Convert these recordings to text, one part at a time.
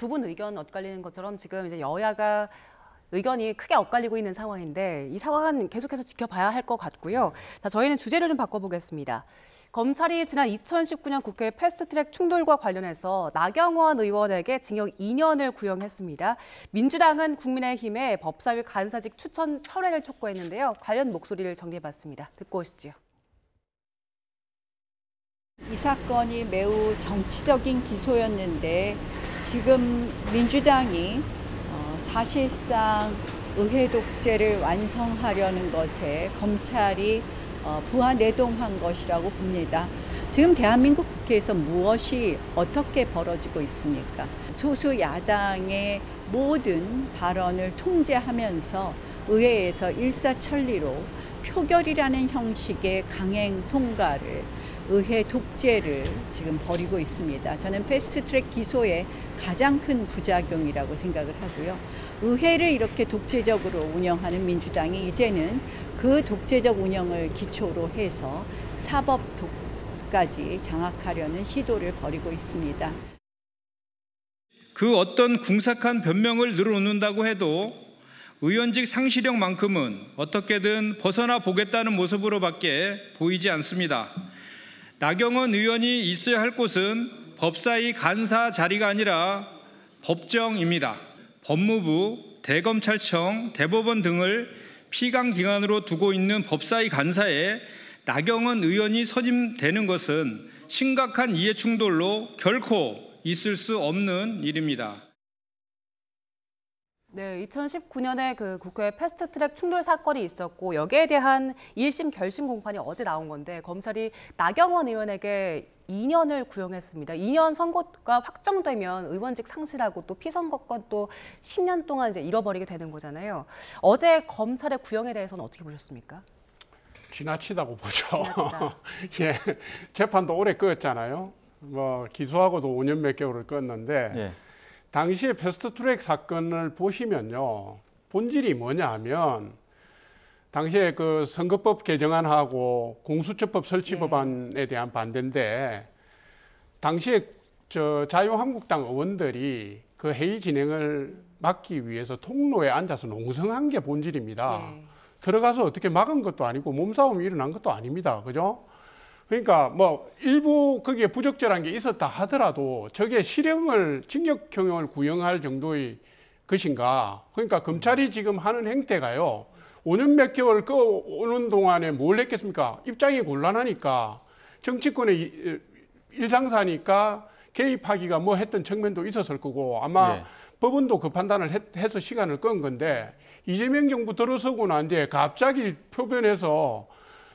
두 분 의견 엇갈리는 것처럼 지금 이제 여야가 의견이 크게 엇갈리고 있는 상황인데 이 상황은 계속해서 지켜봐야 할 것 같고요. 자, 저희는 주제를 좀 바꿔보겠습니다. 검찰이 지난 2019년 국회 패스트트랙 충돌과 관련해서 나경원 의원에게 징역 2년을 구형했습니다. 민주당은 국민의힘에 법사위 간사직 추천 철회를 촉구했는데요. 관련 목소리를 정리해봤습니다. 듣고 오시죠. 이 사건이 매우 정치적인 기소였는데 지금 민주당이 사실상 의회 독재를 완성하려는 것에 검찰이 부하내동한 것이라고 봅니다. 지금 대한민국 국회에서 무엇이 어떻게 벌어지고 있습니까? 소수 야당의 모든 발언을 통제하면서 의회에서 일사천리로 표결이라는 형식의 강행 통과를 의회 독재를 지금 벌이고 있습니다. 저는 패스트트랙 기소의 가장 큰 부작용이라고 생각을 하고요. 의회를 이렇게 독재적으로 운영하는 민주당이 이제는 그 독재적 운영을 기초로 해서 사법까지 장악하려는 시도를 벌이고 있습니다. 그 어떤 궁색한 변명을 늘어놓는다고 해도 의원직 상실형만큼은 어떻게든 벗어나 보겠다는 모습으로밖에 보이지 않습니다. 나경원 의원이 있어야 할 곳은 법사위 간사 자리가 아니라 법정입니다. 법무부, 대검찰청, 대법원 등을 피감기관으로 두고 있는 법사위 간사에 나경원 의원이 선임되는 것은 심각한 이해충돌로 결코 있을 수 없는 일입니다. 네, 2019년에 그 국회 패스트트랙 충돌 사건이 있었고 여기에 대한 1심 결심 공판이 어제 나온 건데 검찰이 나경원 의원에게 2년을 구형했습니다. 2년 선고가 확정되면 의원직 상실하고 또 피선거권 또 10년 동안 이제 잃어버리게 되는 거잖아요. 어제 검찰의 구형에 대해서는 어떻게 보셨습니까? 지나치다고 보죠. 지나치다. 예, 재판도 오래 끄었잖아요. 뭐 기소하고도 5년 몇 개월을 껐는데 예. 당시에 패스트트랙 사건을 보시면요, 본질이 뭐냐 하면 당시에 그 선거법 개정안하고 공수처법 설치법안에 대한 반대인데 당시에 자유한국당 의원들이 그 회의 진행을 막기 위해서 통로에 앉아서 농성한 게 본질입니다. 들어가서 어떻게 막은 것도 아니고 몸싸움이 일어난 것도 아닙니다. 그죠? 그러니까 뭐 일부 거기에 부적절한 게 있었다 하더라도 저게 실형을 징역형을 구형할 정도의 것인가. 그러니까 검찰이 지금 하는 행태가요, 5년 몇 개월 오는 동안에 뭘 했겠습니까? 입장이 곤란하니까 정치권의 일상사니까 개입하기가 뭐 했던 측면도 있었을 거고 아마 네. 법원도 그 판단을 해서 시간을 끈 건데 이재명 정부 들어서고 난 뒤에 갑자기 표변해서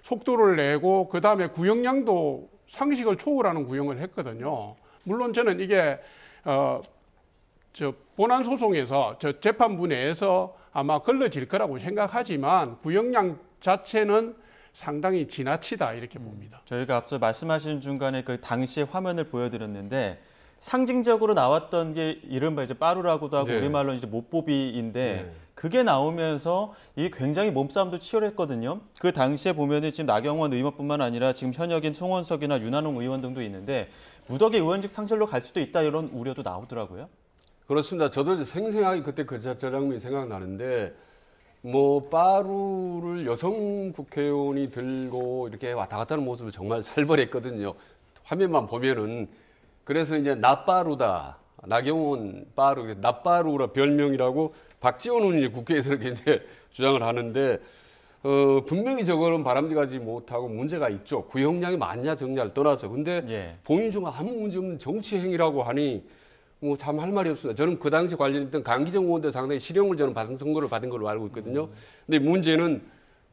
속도를 내고 그 다음에 구형량도 상식을 초월하는 구형을 했거든요. 물론 저는 이게 본안 소송에서 재판부 내에서 아마 걸러질 거라고 생각하지만 구형량 자체는 상당히 지나치다 이렇게 봅니다. 저희가 앞서 말씀하신 중간에 그 당시의 화면을 보여드렸는데 상징적으로 나왔던 게 이른바 이제 빠루라고도 하고 네. 우리말로 이제 못보비인데 네. 그게 나오면서 이게 굉장히 몸싸움도 치열했거든요. 그 당시에 보면은 지금 나경원 의원뿐만 아니라 지금 현역인 송원석이나 윤한홍 의원 등도 있는데 무더기 의원직 상실로 갈 수도 있다 이런 우려도 나오더라고요. 그렇습니다. 저도 생생하게 그때 저 장면이 생각나는데 뭐 빠루를 여성 국회의원이 들고 이렇게 왔다 갔다 하는 모습을 정말 살벌했거든요. 화면만 보면은. 그래서 이제 나빠루다. 나경원 빠루, 나빠루라 별명이라고 박지원 의원이 국회에서 이렇게 이제 주장을 하는데 분명히 저거는 바람직하지 못하고 문제가 있죠. 구형량이 많냐 적냐를 떠나서. 근데 예. 본인 중 아무 문제 없는 정치 행위라고 하니 뭐 참 할 말이 없습니다. 저는 그 당시 관련했던 강기정 의원도 상당히 실형을 저는 선고를 받은 걸로 알고 있거든요. 근데 문제는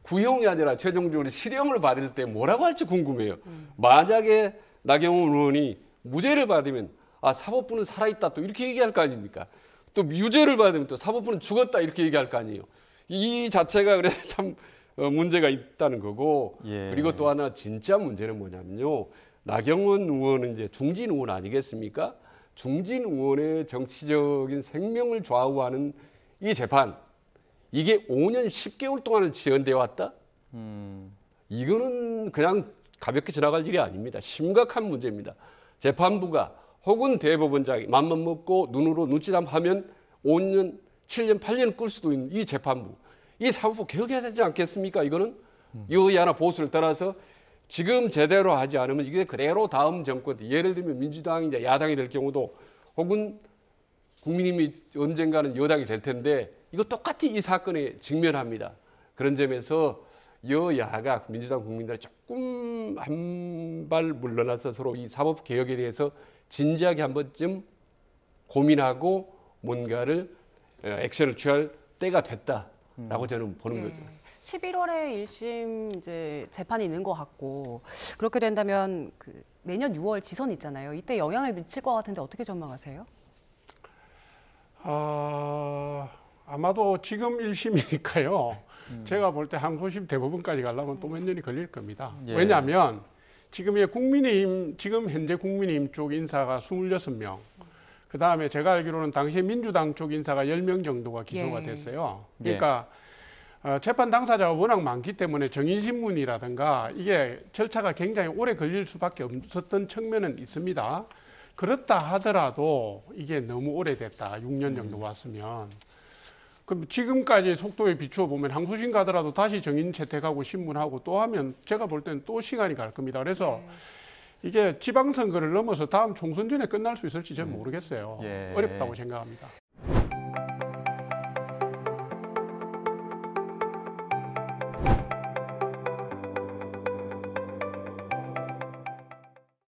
구형이 아니라 최종적으로 실형을 받을 때 뭐라고 할지 궁금해요. 만약에 나경원 의원이 무죄를 받으면 사법부는 살아있다 또 이렇게 얘기할 거 아닙니까? 또 유죄를 받으면 또 사법부는 죽었다 이렇게 얘기할 거 아니에요. 이 자체가 그래서 참 문제가 있다는 거고 예. 그리고 또 하나 진짜 문제는 뭐냐면요. 나경원 의원은 이제 중진 의원 아니겠습니까? 중진 의원의 정치적인 생명을 좌우하는 이 재판 이게 5년 10개월 동안을 지연되어 왔다? 이거는 그냥 가볍게 지나갈 일이 아닙니다. 심각한 문제입니다. 재판부가 혹은 대법원장이 맘만 먹고 눈으로 눈치담 하면 5년, 7년, 8년 끌 수도 있는 이 재판부. 이 사법부 개혁해야 되지 않겠습니까? 이거는 여야나 보수를 떠나서 지금 제대로 하지 않으면 이게 그대로 다음 정권, 예를 들면 민주당이 이제 야당이 될 경우도 혹은 국민의힘이 언젠가는 여당이 될 텐데 이거 똑같이 이 사건에 직면합니다. 그런 점에서 여야가 민주당 국민들 조금 한 발 물러나서 서로 이 사법 개혁에 대해서 진지하게 한 번쯤 고민하고 뭔가를 액션을 취할 때가 됐다라고 저는 보는 거죠. 11월에 1심 이제 재판이 있는 것 같고 그렇게 된다면 그 내년 6월 지선 있잖아요. 이때 영향을 미칠 것 같은데 어떻게 전망하세요? 아마도 지금 1심이니까요. 제가 볼 때 항소심 대법원까지 가려면 또 몇 년이 걸릴 겁니다. 예. 왜냐하면 지금의 국민의힘, 지금 현재 국민의힘 쪽 인사가 26명. 그 다음에 제가 알기로는 당시에 민주당 쪽 인사가 10명 정도가 기소가 예. 됐어요. 그러니까 재판 당사자가 워낙 많기 때문에 정인신문이라든가 이게 절차가 굉장히 오래 걸릴 수밖에 없었던 측면은 있습니다. 그렇다 하더라도 이게 너무 오래됐다. 6년 정도 왔으면. 그럼 지금까지 속도에 비추어 보면 항소심 가더라도 다시 정인 채택하고 신문하고 또 하면 제가 볼 때는 또 시간이 갈 겁니다. 그래서 이게 지방선거를 넘어서 다음 총선 전에 끝날 수 있을지 저는 모르겠어요. 예. 어렵다고 생각합니다.